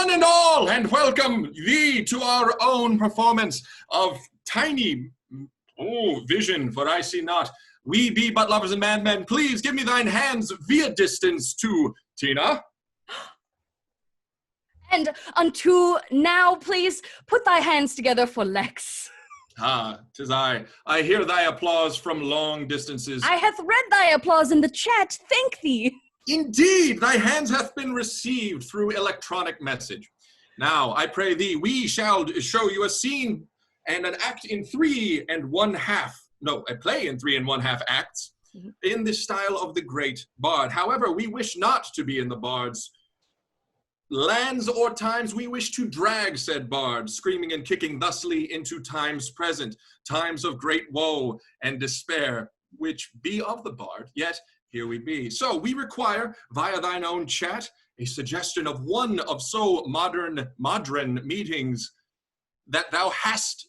one and all, and welcome thee to our own performance of tiny vision, for I see not. We be but lovers and madmen. Please give me thine hands via distance to Tina. And unto now, please put thy hands together for Lex. Ah, 'tis I. I hear thy applause from long distances. I hath read thy applause in the chat. Thank thee. Indeed, thy hands hath been received through electronic message. Now, I pray thee, we shall show you a scene and an act in 3 1/2. No, a play in 3 1/2 acts in the style of the great bard. However, we wish not to be in the bard's lands or times. We wish to drag said bard, screaming and kicking thusly into times present, times of great woe and despair, which be of the bard, yet here we be. So we require, via thine own chat, a suggestion of one of so modern meetings that thou hast.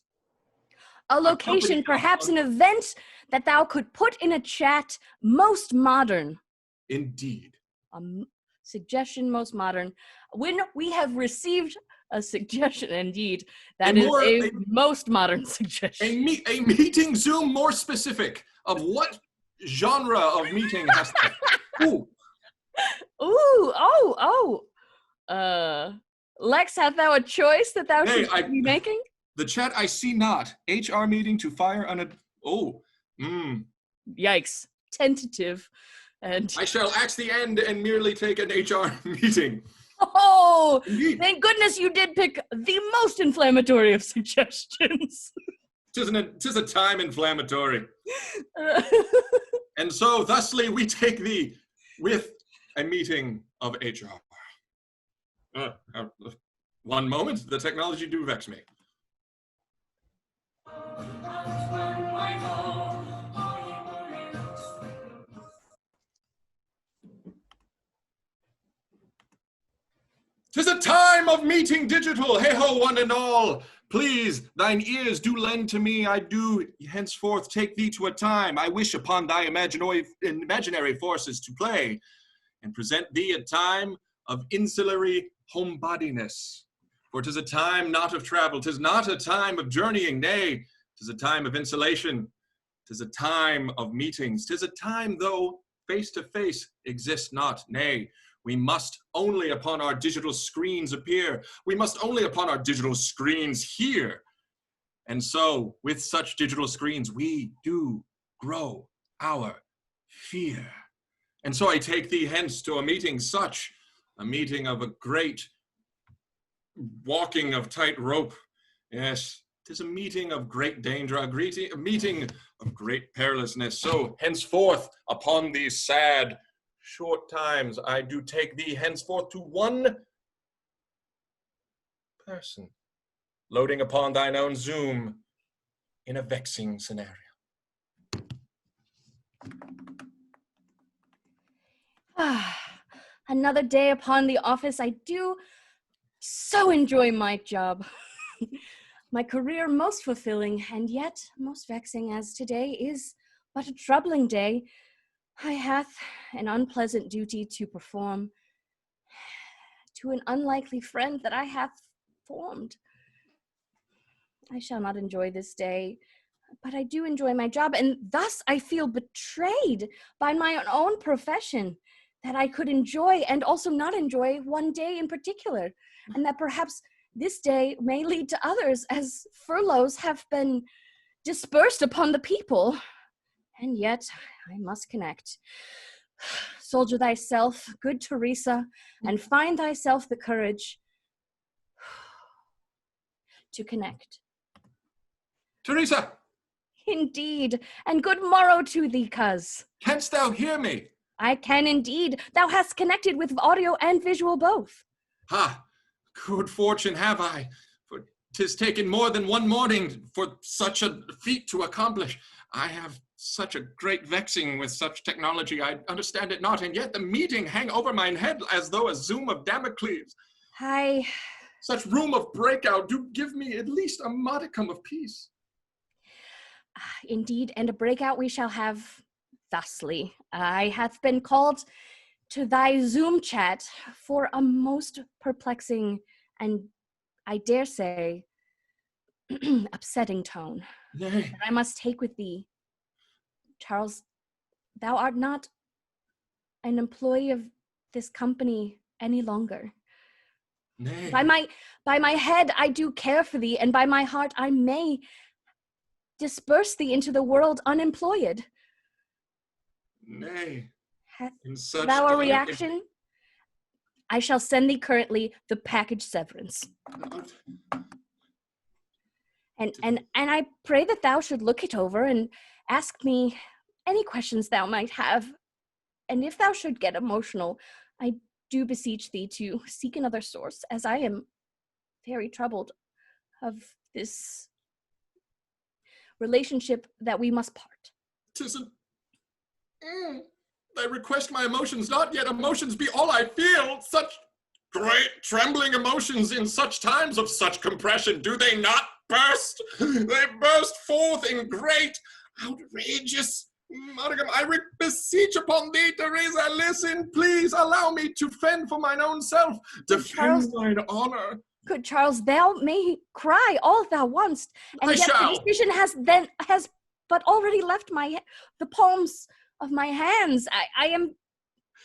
A location, perhaps an event that thou could put in a chat, most modern. Indeed. Suggestion most modern. When we have received a suggestion, indeed, that is a most modern suggestion. A meeting Zoom more specific of what genre of meeting has to. Lex, hath thou a choice that thou should be making? The chat I see not. HR meeting to fire on a Yikes. Tentative. And I shall axe the end and merely take an HR meeting. Oh, Indeed. Thank goodness you did pick the most inflammatory of suggestions. Tis a time inflammatory. And so thusly we take thee with a meeting of HR. One moment, the technology do vex me. Tis a time of meeting digital, hey-ho, one and all. Please, thine ears do lend to me. I do henceforth take thee to a time. I wish upon thy imaginary forces to play and present thee a time of insulary homebodiness. For 'tis a time not of travel, 'tis not a time of journeying, nay, 'tis a time of insulation, 'tis a time of meetings, 'tis a time, though face-to-face exists not, nay, we must only upon our digital screens appear. We must only upon our digital screens hear. And so, with such digital screens, we do grow our fear. And so I take thee hence to a meeting such, a meeting of a great walking of tight rope. Yes, 'tis a meeting of great danger, a meeting of great perilousness. So henceforth, upon these sad, short times, I do take thee henceforth to one person, loading upon thine own Zoom in a vexing scenario. Another day upon the office. I do so enjoy my job. My career most fulfilling and yet most vexing, as today is but a troubling day. I hath an unpleasant duty to perform to an unlikely friend that I have formed. I shall not enjoy this day, but I do enjoy my job, and thus I feel betrayed by my own profession, that I could enjoy and also not enjoy one day in particular, and that perhaps this day may lead to others, as furloughs have been dispersed upon the people. And yet, I must connect. Soldier thyself, good Teresa, and find thyself the courage to connect. Teresa! Indeed, and good morrow to thee, coz. Canst thou hear me? I can indeed. Thou hast connected with audio and visual both. Ha! Good fortune have I, for 'tis taken more than one morning for such a feat to accomplish. I have such a great vexing with such technology, I understand it not, and yet the meeting hang over mine head as though a zoom of Damocles. Such room of breakout do give me at least a modicum of peace. Indeed, and a breakout we shall have thusly. I hath been called to thy Zoom chat for a most perplexing and I dare say, upsetting tone Nay, that I must take with thee. Charles, thou art not an employee of this company any longer. nay, By my head I do care for thee, and by my heart I may disperse thee into the world unemployed. nay. Hath In such thou a dire- reaction? I shall send thee currently the package severance. And I pray that thou should look it over and ask me any questions thou might have. And if thou should get emotional, I do beseech thee to seek another source, as I am very troubled of this relationship that we must part. 'Tisn't. I request my emotions not yet emotions be all I feel. Such great trembling emotions in such times of such compression, do they not burst? They burst forth in great, outrageous modicum. I beseech upon thee, Teresa, listen, please allow me to fend for mine own self, defend mine honor. Good Charles, thou may cry all thou wantst, and I yet shall. the decision has but already left the palms of my hands. I am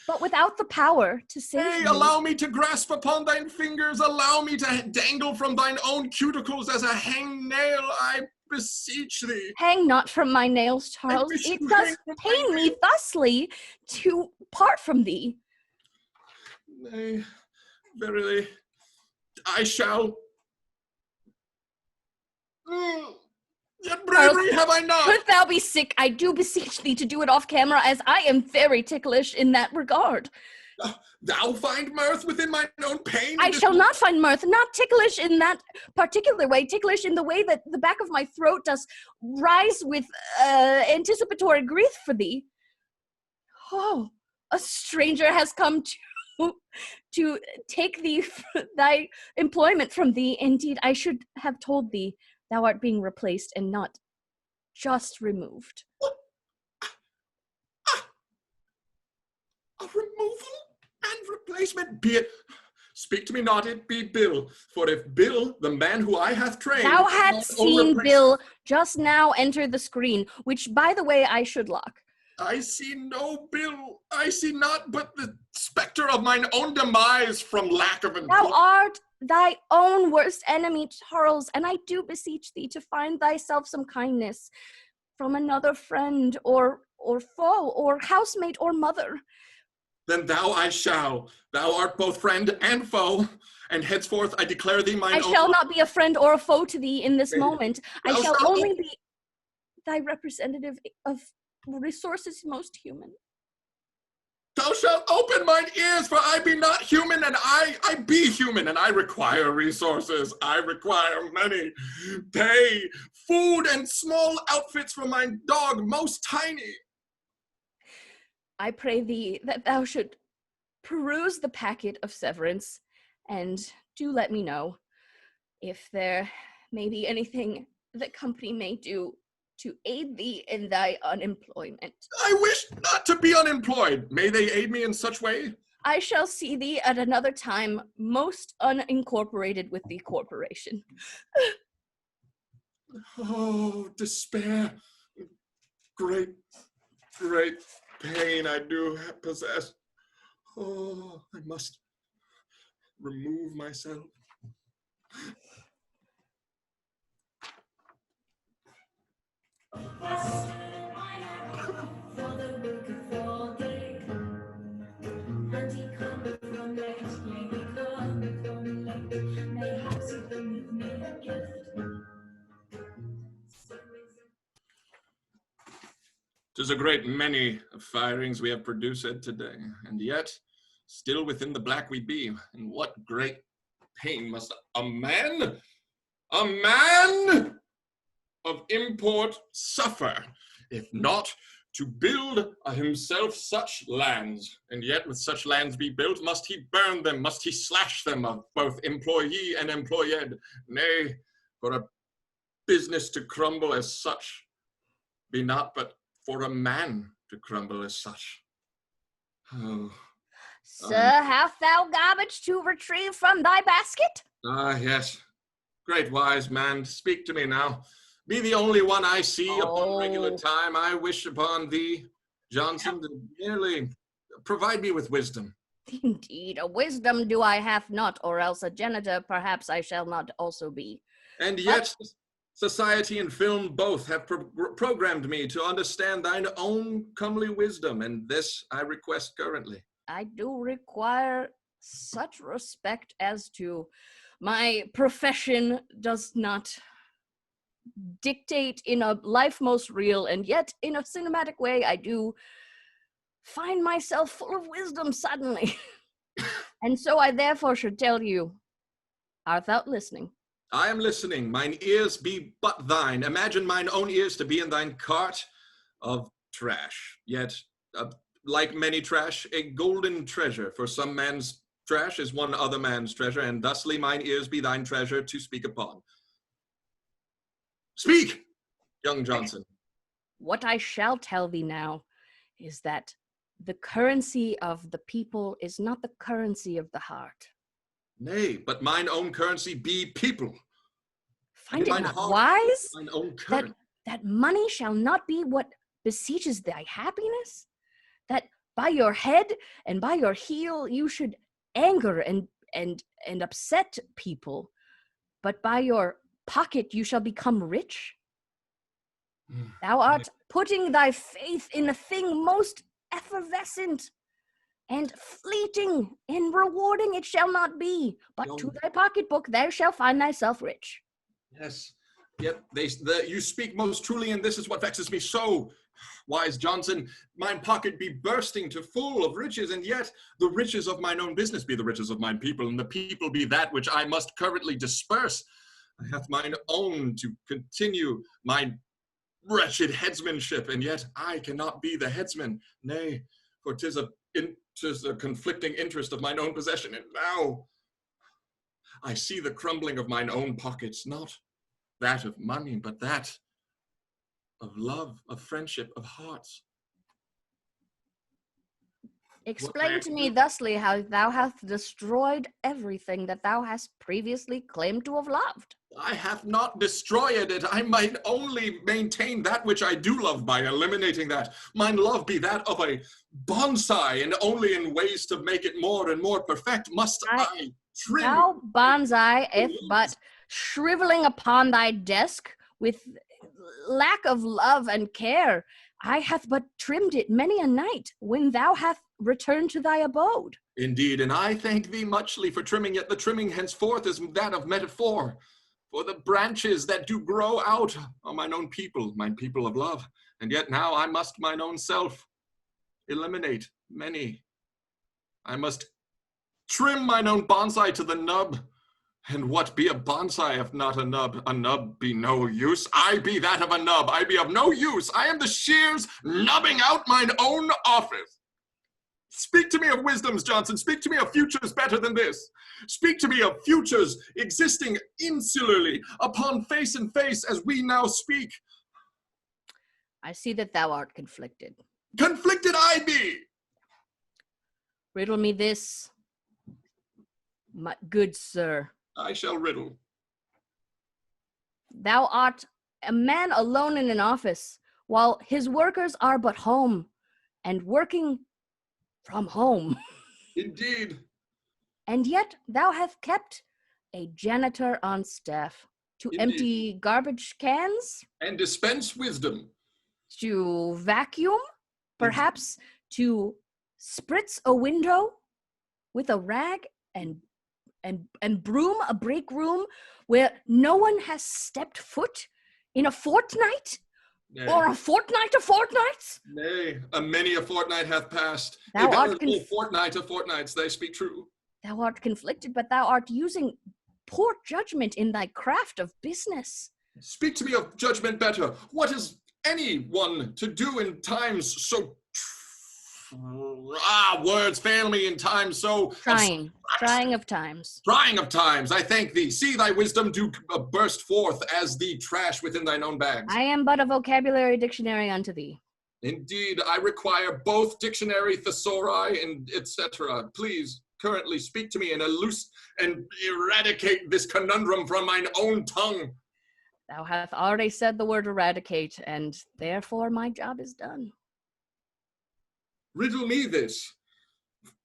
but without the power to save Nay, me. allow me to grasp upon thine fingers, allow me to dangle from thine own cuticles as a hangnail, I beseech thee. Hang not from my nails, Charles. wish It you does hang from pain my me thusly to part from thee. Nay, verily, I shall. Yet bravery have I not. Should thou be sick, I do beseech thee to do it off camera, as I am very ticklish in that regard. Thou find mirth within mine own pain? I shall not find mirth, not ticklish in that particular way, ticklish in the way that the back of my throat does rise with anticipatory grief for thee. Oh, a stranger has come to take thee, thy employment from thee. Indeed, I should have told thee thou art being replaced and not just removed. A removal and replacement, be it. Speak to me not, it be Bill. For if Bill, the man who I hath trained... Thou hadst seen Bill just now enter the screen, which, by the way, I should lock. I see no Bill. I see not but the specter of mine own demise from lack of employment. Thou art thy own worst enemy, Charles, and I do beseech thee to find thyself some kindness from another friend or foe or housemate or mother. Then thou I shall. Thou art both friend and foe, and henceforth I declare thee mine own... I shall not be a friend or a foe to thee in this moment. I Thou shall shalt only be thy representative of resources most human. Thou shalt open mine ears, for I be not human, and I be human, and I require resources. I require money, pay, food, and small outfits for my dog, most tiny. I pray thee that thou should peruse the packet of severance, and do let me know if there may be anything the company may do to aid thee in thy unemployment. I wish not to be unemployed. May they aid me in such way? I shall see thee at another time, most unincorporated with the corporation. Oh, despair. Great, great pain I do possess. Oh, I must remove myself. Tis a great many of firings we have produced today, and yet still within the black we be. And what great pain must a man of import suffer, if not to build himself such lands, and yet with such lands be built, must he burn them, must he slash them of both employee and employed. Nay, for a business to crumble as such, be not but for a man to crumble as such. Oh. Sir, hast thou garbage to retrieve from thy basket? Ah, yes. Great wise man, speak to me now. Be the only one I see upon regular Oh, time. I wish upon thee, Johnson, to merely provide me with wisdom. indeed, a wisdom do I have not, or else a janitor perhaps I shall not also be. And But yet, society and film both have programmed me to understand thine own comely wisdom, and this I request currently. I do require such respect as to my profession does not dictate in a life most real, and yet in a cinematic way, I do find myself full of wisdom suddenly. And so I therefore should tell you, art thou listening? I am listening. Mine ears be but thine. Imagine mine own ears to be in thine cart of trash. Yet, like many trash, a golden treasure. For some man's trash is one other man's treasure, and thusly mine ears be thine treasure to speak upon. Speak, young Johnson. What I shall tell thee now is that the currency of the people is not the currency of the heart. Nay, but mine own currency be people. Find it mine not heart, wise mine own that, currency. that money shall not be what besieges thy happiness? That by your head and by your heel you should anger and upset people, but by your pocket you shall become rich? Thou art putting thy faith in a thing most effervescent and fleeting, and rewarding it shall not be, but to thy pocketbook thou shalt find thyself rich. Yes, yet you speak most truly, and this is what vexes me so, wise Johnson. Mine pocket be bursting to full of riches, and yet the riches of mine own business be the riches of mine people, and the people be that which I must currently disperse. I hath mine own to continue mine wretched headsmanship, and yet I cannot be the headsman. Nay, for 'tis a conflicting interest of mine own possession, and now I see the crumbling of mine own pockets, not that of money, but that of love, of friendship, of hearts. Explain to me thusly how thou hast destroyed everything that thou hast previously claimed to have loved. I have not destroyed it. I might only maintain that which I do love by eliminating that. Mine love be that of a bonsai, and only in ways to make it more and more perfect must I trim. Thou bonsai, if but shriveling upon thy desk with lack of love and care, I hath but trimmed it many a night when thou hast returned to thy abode. Indeed, and I thank thee muchly for trimming, yet the trimming henceforth is that of metaphor. For the branches that do grow out are mine own people of love, and yet now I must mine own self eliminate many. I must trim mine own bonsai to the nub. And what be a bonsai if not a nub? A nub be no use. I be that of a nub. I be of no use. I am the shears nubbing out mine own office. Speak to me of wisdoms, Johnson. Speak to me of futures better than this. Speak to me of futures existing insularly upon face and face as we now speak. I see that thou art conflicted. Conflicted I be. Riddle me this, my good sir. I shall riddle. Thou art a man alone in an office, while his workers are but home, and working from home. Indeed. And yet thou hast kept a janitor on staff to Indeed. empty garbage cans, And dispense wisdom. to vacuum, perhaps to spritz a window with a rag and broom a break room where no one has stepped foot in a fortnight? Nay. Or a fortnight of fortnights? Nay, a many a fortnight hath passed. Thou a art veritable fortnight of fortnights, they speak true. Thou art conflicted, but thou art using poor judgment in thy craft of business. Speak to me of judgment better. What is anyone to do in times so... words fail me in times so... Trying of times. Trying of times, I thank thee. See thy wisdom do burst forth as the trash within thine own bags. I am but a vocabulary dictionary unto thee. Indeed, I require both dictionary, thesauri, and etc. Please, currently speak to me and eradicate this conundrum from mine own tongue. Thou hast already said the word eradicate, and therefore my job is done. Riddle me this,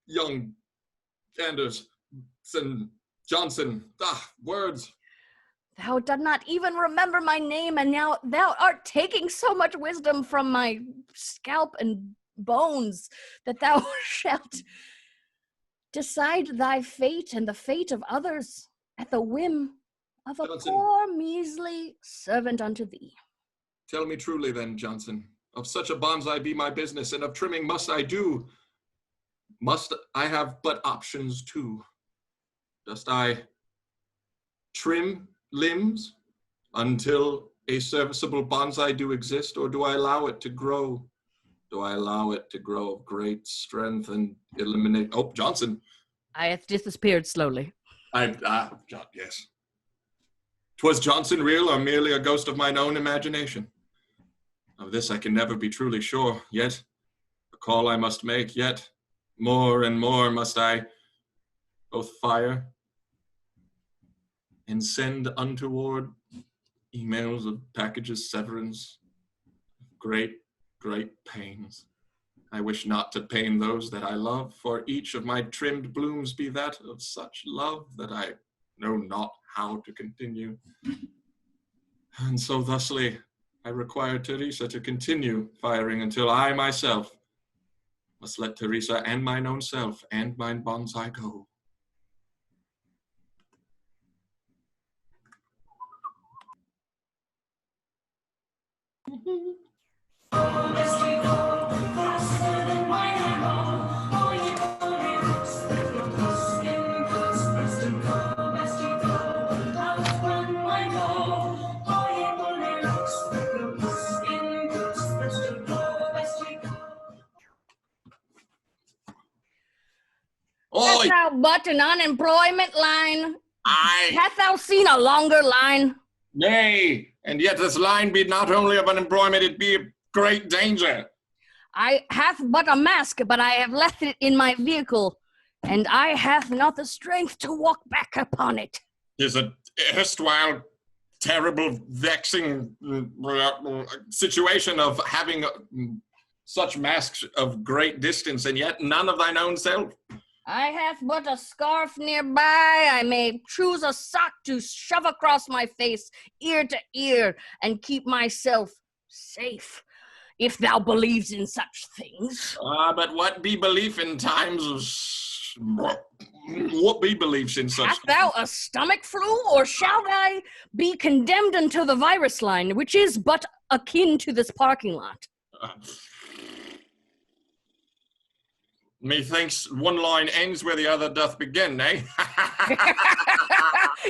young Anderson Johnson. Words. Thou dost not even remember my name, and now thou art taking so much wisdom from my scalp and bones that thou shalt decide thy fate and the fate of others at the whim of a Johnson. poor, measly servant unto thee. Tell me truly then, Johnson, of such a bonsai be my business, and of trimming must I do. Must I have but options too? Dost I trim limbs until a serviceable bonsai do exist, or do I allow it to grow? Do I allow it to grow of great strength and eliminate? Oh, Johnson. I have disappeared slowly. Yes. 'Twas Johnson real, or merely a ghost of mine own imagination? Of this I can never be truly sure, yet a call I must make, yet more and more must I both fire and send untoward emails of packages severance, great pains. I wish not to pain those that I love, for each of my trimmed blooms be that of such love that I know not how to continue. And so thusly I require Teresa to continue firing until I myself must let Teresa and mine own self and mine bonsai go. Hast thou but an unemployment line? Aye. Hast thou seen a longer line? Nay, and yet this line be not only of unemployment, it be of great danger. I hath but a mask, but I have left it in my vehicle, and I hath not the strength to walk back upon it. 'Tis a erstwhile terrible, vexing situation of having such masks of great distance, and yet none of thine own self. I have but a scarf nearby. I may choose a sock to shove across my face, ear to ear, and keep myself safe, if thou believes in such things. But what be belief in times of... What be beliefs in such... Hast thou a stomach flu, or shall I be condemned unto the virus line, which is but akin to this parking lot? Methinks one line ends where the other doth begin, eh?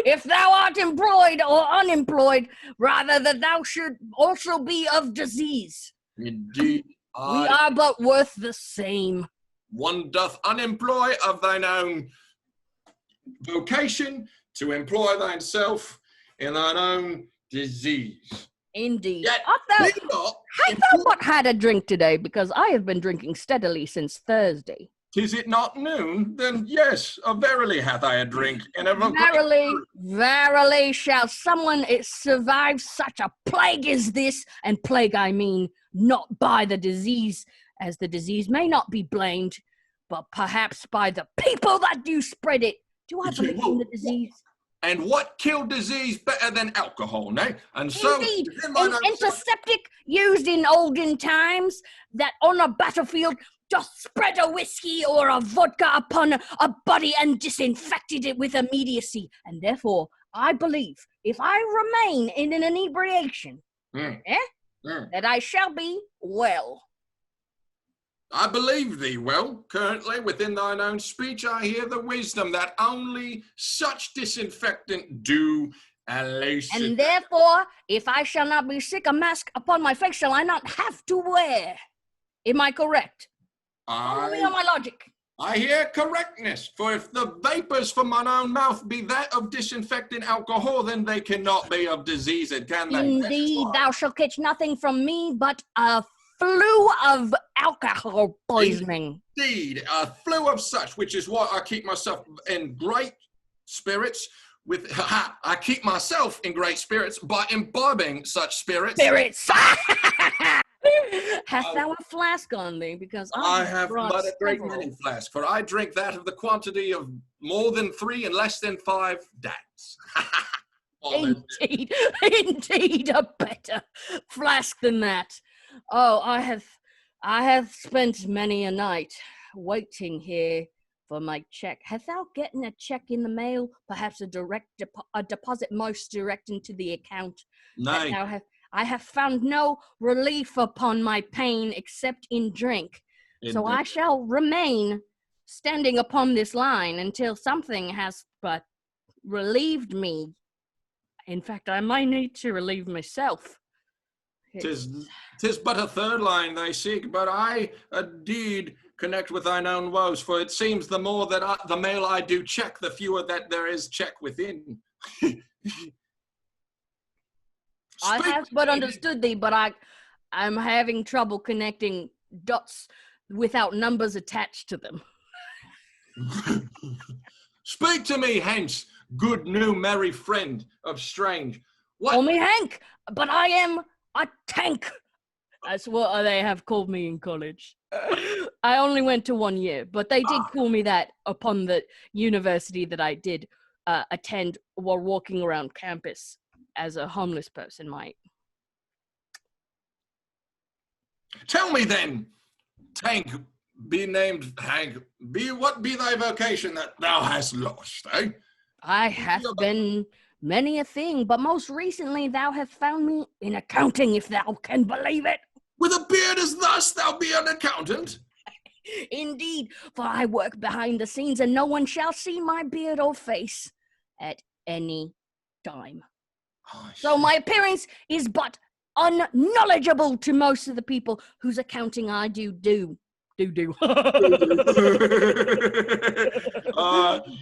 If thou art employed or unemployed, rather that thou should also be of disease. Indeed. We are but worth the same. One doth unemploy of thine own vocation to employ thyself in thine own disease. Indeed. Yet Hast thou but had a drink today? Because I have been drinking steadily since Thursday. 'Tis it not noon? Then yes, verily hath I a drink. And Verily shall someone survive such a plague as this, and plague I mean, not by the disease, as the disease may not be blamed, but perhaps by the people that do spread it. Do I believe in the disease? And what killed disease better than alcohol, nay? And so, indeed, an antiseptic used in olden times that on a battlefield just spread a whiskey or a vodka upon a body and disinfected it with immediacy. And therefore, I believe if I remain in an inebriation, that I shall be well. I believe thee well. Currently, within thine own speech, I hear the wisdom that only such disinfectant do allation. And therefore, if I shall not be sick, a mask upon my face shall I not have to wear. Am I correct? Follow me on my logic. I hear correctness, for if the vapors from mine own mouth be that of disinfecting alcohol, then they cannot be of disease, can they? Indeed, thou shalt catch nothing from me but a flew of alcohol poisoning. Indeed, a flu of such, which is why I keep myself in great spirits. I keep myself in great spirits by imbibing such spirits. Spirits! Hast thou a flask on thee? Because I have brought but a great several. many flasks, for I drink that of the quantity of more than 3 and less than 5 dads. Indeed, indeed, a better flask than that. Oh, I have spent many a night waiting here for my check. Hast thou gotten a check in the mail? Perhaps a deposit most direct into the account. Nay. I have found no relief upon my pain except in drink. So I shall remain standing upon this line until something has but relieved me. In fact, I might need to relieve myself. Tis but a third line they seek, but I indeed connect with thine own woes, for it seems the more that the mail I do check, the fewer that there is check within. I have but understood thee, but I'm having trouble connecting dots without numbers attached to them. Speak to me hence, good new merry friend of strange. What? Call me Hank, but I am a tank. That's what they have called me in college. I only went to 1 year, but they did call me that upon the university that I did attend while walking around campus as a homeless person might. Tell me then, tank, be named Hank, what be thy vocation that thou hast lost, eh? I have been many a thing, but most recently thou hast found me in accounting, if thou can believe it. With a beard as thus, thou be an accountant? Indeed, for I work behind the scenes, and no one shall see my beard or face at any time. So my appearance is but unknowledgeable to most of the people whose accounting I do.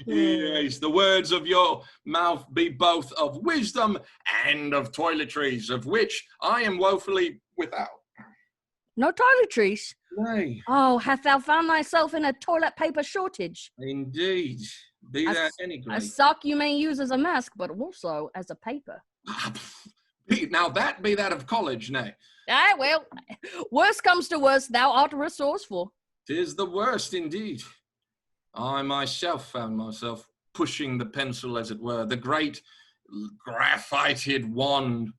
Yes, the words of your mouth be both of wisdom and of toiletries, of which I am woefully without. No toiletries? Nay. Oh, hast thou found thyself in a toilet paper shortage? Indeed. Be that any A great. sock you may use as a mask, but also as a paper. Now that be that of college, nay. Ah, well, worst comes to worst, thou art resourceful. 'Tis the worst indeed. I myself found myself pushing the pencil, as it were, the great graphited wand.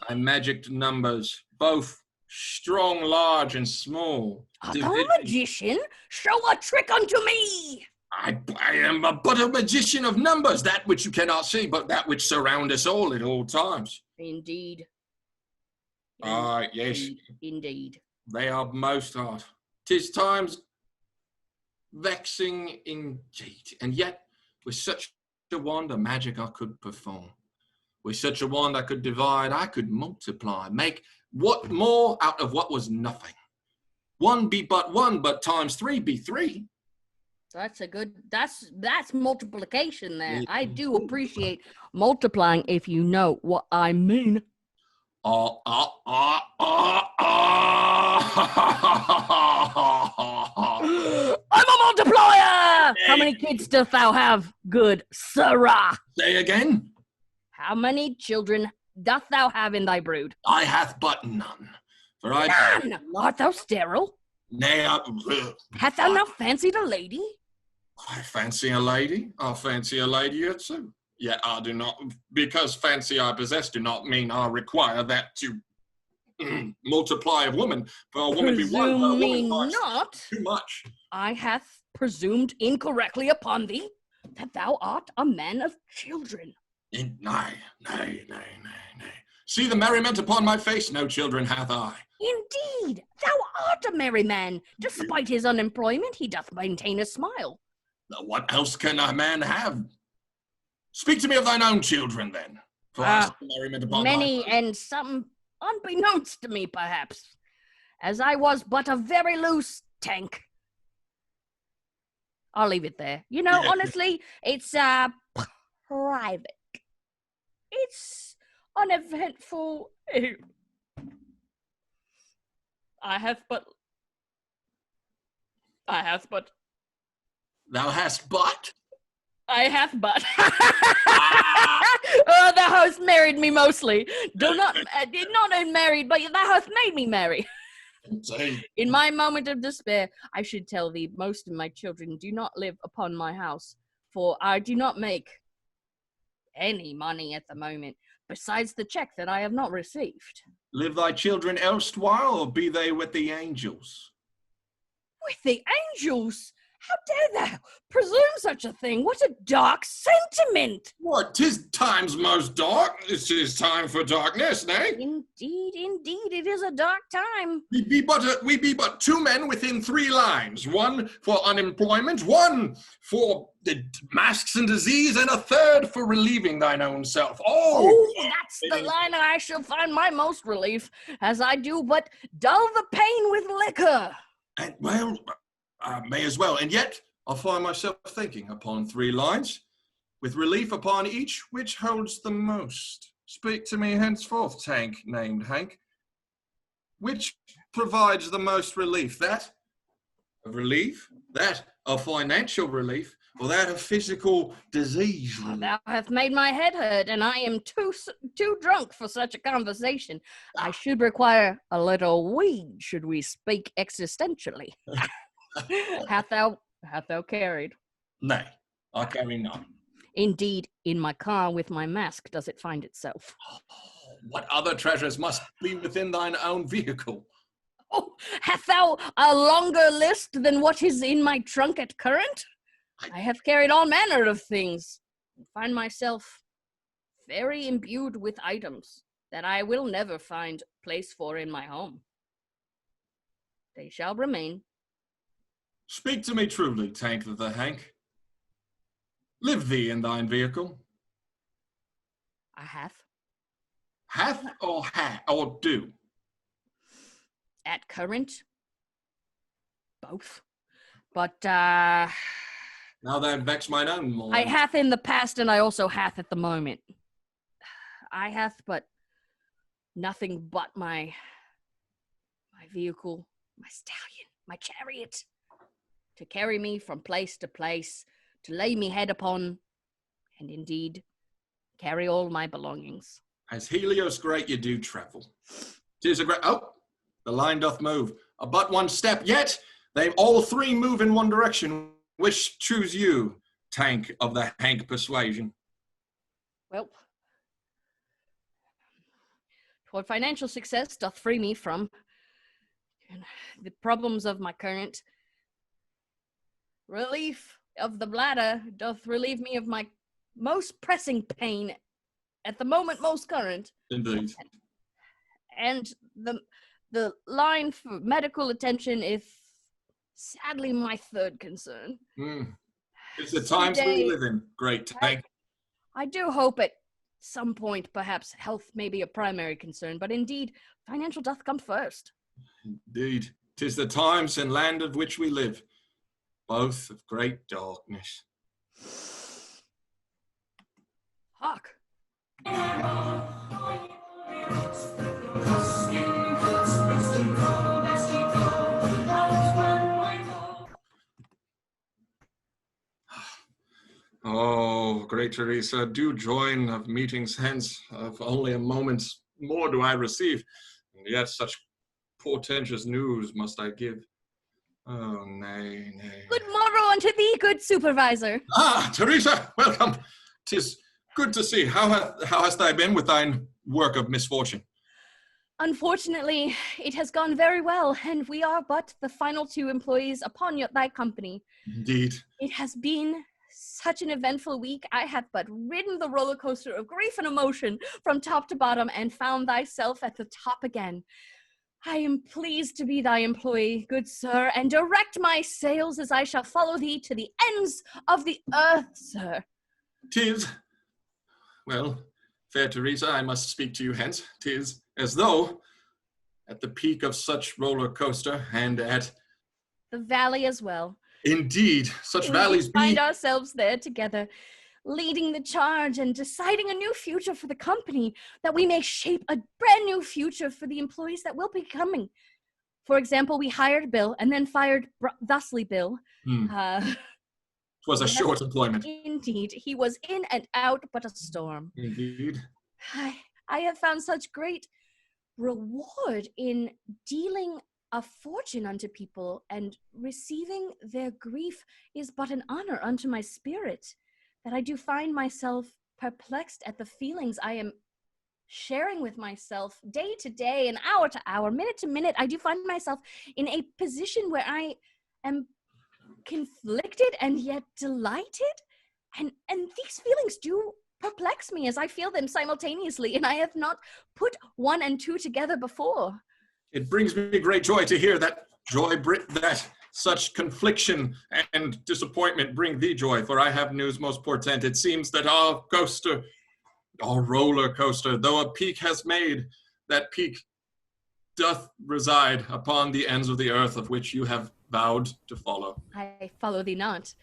I magicked numbers, both strong, large, and small. Art thou a magician? Show a trick unto me! I am but a magician of numbers, that which you cannot see, but that which surround us all at all times. Indeed. Yes. Indeed. They are most hard. 'Tis times vexing indeed, and yet with such a wand of magic I could perform. With such a wand I could divide, I could multiply, make what more out of what was nothing. 1 be but 1, but times 3 be 3. That's a good, that's multiplication there. I do appreciate multiplying if you know what I mean. I'm a multiplier! How many kids dost thou have, good sirrah? Say again? How many children dost thou have in thy brood? I hath but none. For None! Art thou sterile? Nay, Hast thou not fancied a lady? I fancy a lady. I'll fancy a lady yet soon. Yet I do not, because fancy I possess do not mean I require that to multiply a woman. For a woman be one, but a woman not. Too much. I hath presumed incorrectly upon thee that thou art a man of children. Nay. See the merriment upon my face? No children hath I. Indeed, thou art a merry man. Despite his unemployment, he doth maintain a smile. What else can a man have? Speak to me of thine own children, then. For I see the merriment upon many, and some unbeknownst to me, perhaps, as I was but a very loose tank. I'll leave it there. You know, honestly, it's private. It's uneventful. I have but I hath but. Thou hast but? I hath but. Oh, thou hast married me mostly. Do not, not married, but thou hast made me marry. Say, In my moment of despair, I should tell thee, most of my children do not live upon my house, for I do not make any money at the moment, besides the check that I have not received. live thy children elsewhile, or be they with the angels? With the angels? How dare thou presume such a thing? What a dark sentiment! What, 'tis time's most dark. It is time for darkness, nay? Indeed, it is a dark time. We be but two men within 3 lines. One for unemployment, one for the masks and disease, and a third for relieving thine own self. Oh, that's the line I shall find my most relief, as I do but dull the pain with liquor. And, well, may as well. And yet, I'll find myself thinking upon 3 lines, with relief upon each, which holds the most. Speak to me henceforth, Tank named Hank. Which provides the most relief? That of relief? That of financial relief? Or that of physical disease relief? Thou hast made my head hurt, and I am too drunk for such a conversation. I should require a little weed, should we speak existentially. Hath thou carried? Nay, I carry none. Indeed, in my car with my mask does it find itself. What other treasures must be within thine own vehicle? Oh, hath thou a longer list than what is in my trunk at current? I have carried all manner of things, and find myself very imbued with items that I will never find place for in my home. They shall remain. Speak to me truly, Tank the Hank. Live thee in thine vehicle? I hath. Hath or do? At current, both. But, Now thou vex mine own mind. I hath in the past, and I also hath at the moment. I hath but nothing but my vehicle, my stallion, my chariot, to carry me from place to place, to lay me head upon, and indeed carry all my belongings. As Helios great you do travel. 'Tis a great, the line doth move. But one step, yet they all 3 move in one direction. Which choose you, Tank of the Hank persuasion? Well, toward financial success doth free me from the problems of my current. Relief of the bladder doth relieve me of my most pressing pain at the moment most current. Indeed. And the line for medical attention is sadly my third concern. It's the times we live in, great Tank. I do hope at some point perhaps health may be a primary concern, but indeed financial doth come first. Indeed. 'Tis the times and land of which we live, both of great darkness. Hark! Oh, great Teresa, do join of meetings hence, of only a moment more do I receive, and yet such portentous news must I give. Oh, nay. Good morrow unto thee, good supervisor. Ah, Teresa, welcome. 'Tis good to see. How hast thou been with thine work of misfortune? Unfortunately, it has gone very well, and we are but the final 2 employees upon thy company. Indeed. It has been such an eventful week. I have but ridden the roller coaster of grief and emotion from top to bottom and found thyself at the top again. I am pleased to be thy employee, good sir, and direct my sails as I shall follow thee to the ends of the earth, sir. 'Tis, well, fair Teresa, I must speak to you hence. 'Tis as though at the peak of such roller coaster and at The valley as well. indeed such We valleys find be. ourselves there together, leading the charge and deciding a new future for the company, that we may shape a brand new future for the employees that will be coming. For example, we hired Bill and then fired thusly Bill. It was a short employment. Indeed. He was in and out, but a storm. Indeed. I have found such great reward in dealing a fortune unto people, and receiving their grief is but an honor unto my spirit, that I do find myself perplexed at the feelings I am sharing with myself day to day and hour to hour, minute to minute. I do find myself in a position where I am conflicted and yet delighted, and these feelings do perplex me as I feel them simultaneously, and I have not put one and two together before. It brings me great joy to hear that that such confliction and disappointment bring thee joy, for I have news most portent. It seems that our roller coaster, though a peak has made, that peak doth reside upon the ends of the earth, of which you have vowed to follow. I follow thee not.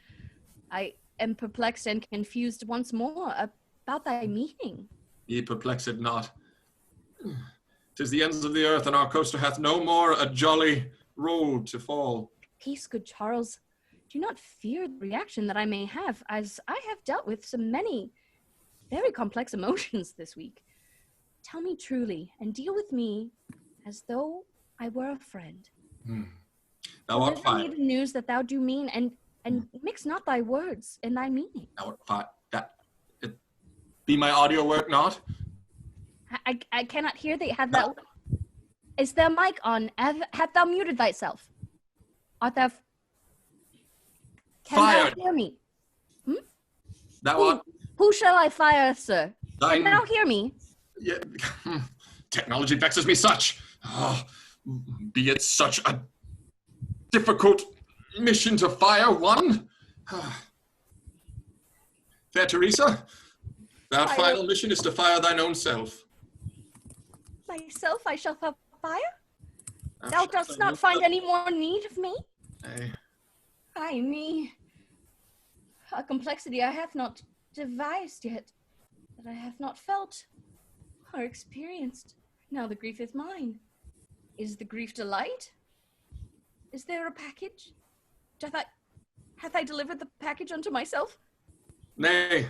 I am perplexed and confused once more about thy meaning. Ye perplexed not. 'Tis the ends of the earth, and our coaster hath no more a jolly roll to fall. Peace, good Charles. Do not fear the reaction that I may have, as I have dealt with so many very complex emotions this week. Tell me truly, and deal with me as though I were a friend. Thou art Deliver me fired. the news that thou do mean, and mix not thy words in thy meaning. Thou art fired. That it be my audio work not? I cannot hear thee. Is the mic on? Have thou muted thyself? Art thou? Can Fired. thou hear me? Thou art. Who shall I fire, sir? Thine. Can thou hear me? Yeah, technology vexes me such. Be it such a difficult mission to fire one. Fair Teresa, that final mission is to fire thine own self. Myself I shall fire? Thou dost not find any more need of me? Ay me. A complexity I have not devised yet, that I have not felt or experienced. Now the grief is mine. Is the grief delight? Is there a package? Hath I delivered the package unto myself? Nay,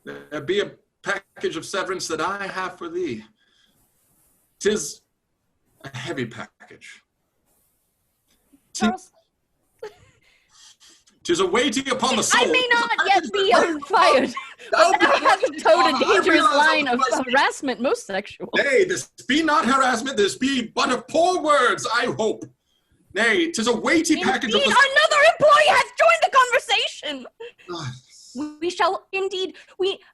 there be a package of severance that I have for thee. 'Tis a heavy package. Charles, 'Tis a weighty upon the soul. I may not yet be fired, but thou hast towed a dangerous line of harassment, most sexual. Nay, this be not harassment, this be but of poor words, I hope. Nay, 'tis a weighty package of the soul. Another employee has joined the conversation. We shall indeed,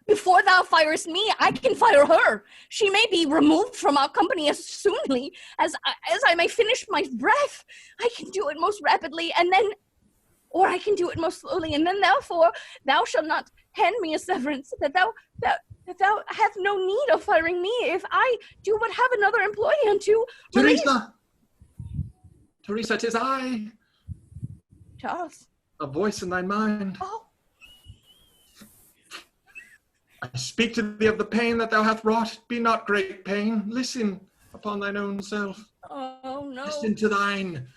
before thou firest me, I can fire her. She may be removed from our company as soonly as I may finish my breath. I can do it most rapidly, or I can do it most slowly, and then therefore thou shalt not hand me a severance, that thou hast no need of firing me if I do but have another employee unto release. Teresa, 'tis I, Charles. a voice in thy mind. Oh. I speak to thee of the pain that thou hath wrought. Be not great pain. Listen upon thine own self. Oh, no. Listen to thine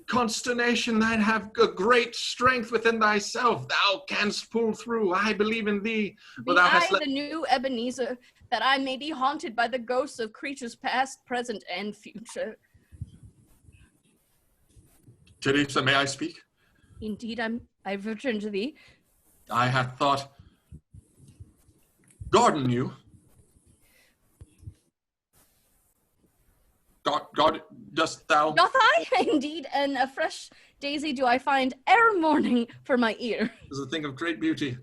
consternation. Thine have a great strength within thyself. Thou canst pull through. I believe in thee. Be I the new Ebenezer, that I may be haunted by the ghosts of creatures past, present, and future. Teresa, may I speak? Indeed, I've returned to thee. I had thought Gordon knew. God, dost thou? Doth I? Indeed, and a fresh daisy do I find ere morning for my ear. Is a thing of great beauty.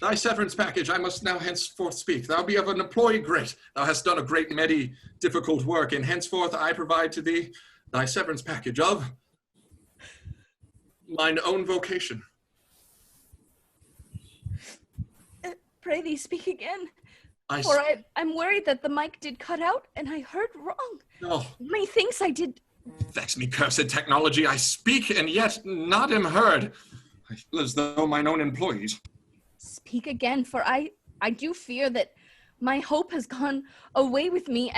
Thy severance package I must now henceforth speak. Thou be of an employee great. Thou hast done a great many difficult work, and henceforth I provide to thee thy severance package of mine own vocation. Pray thee, speak again. For I'm worried that the mic did cut out, and I heard wrong. No. Methinks I did. Vex me, cursed technology. I speak, and yet not am heard. I feel as though mine own employees. Speak again, for I do fear that my hope has gone away with me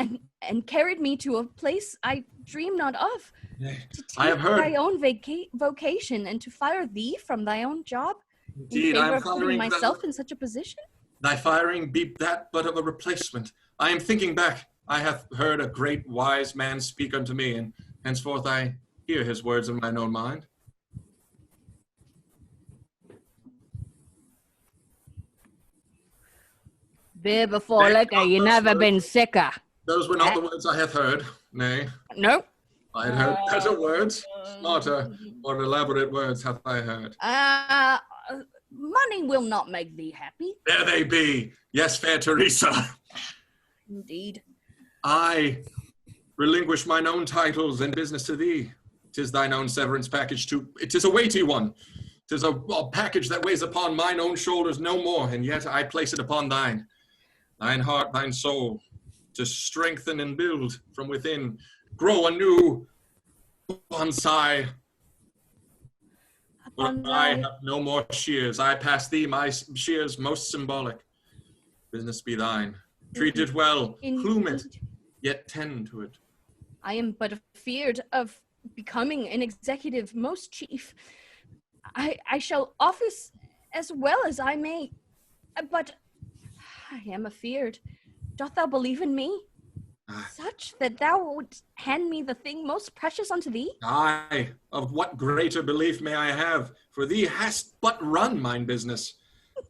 and carried me to a place I dream not of. To I have take heard. thy own vocation and to fire thee from thy own job Indeed, in I favor am of putting firing myself in such a position? thy firing be that but of a replacement. I am thinking back. I have heard a great wise man speak unto me, and henceforth I hear his words in mine own mind. Beer before liquor, you never been sicker. Those were not the words I have heard. Nay, Nope. I had heard better words, smarter, more elaborate words have I heard. Money will not make thee happy. There they be. Yes, fair Teresa. Indeed. I relinquish mine own titles and business to thee. 'Tis thine own severance package too. It is a weighty one. 'Tis a package that weighs upon mine own shoulders no more, and yet I place it upon thine. Thine heart, thine soul, to strengthen and build from within. Grow anew, bonsai. But I have no more shears. I pass thee my shears most symbolic. Business be thine. Treat it well, plume it, yet tend to it. I am but afeard of becoming an executive most chief. I shall office as well as I may, but I am afeard. Doth thou believe in me? Such that thou would hand me the thing most precious unto thee? Aye, of what greater belief may I have? For thee hast but run mine business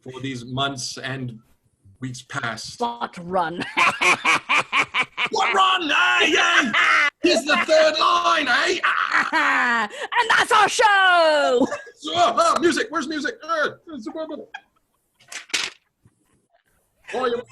for these months and weeks past. But run. What run? Aye, aye! Here's the third line, eh? And that's our show! Music, where's music? Volume.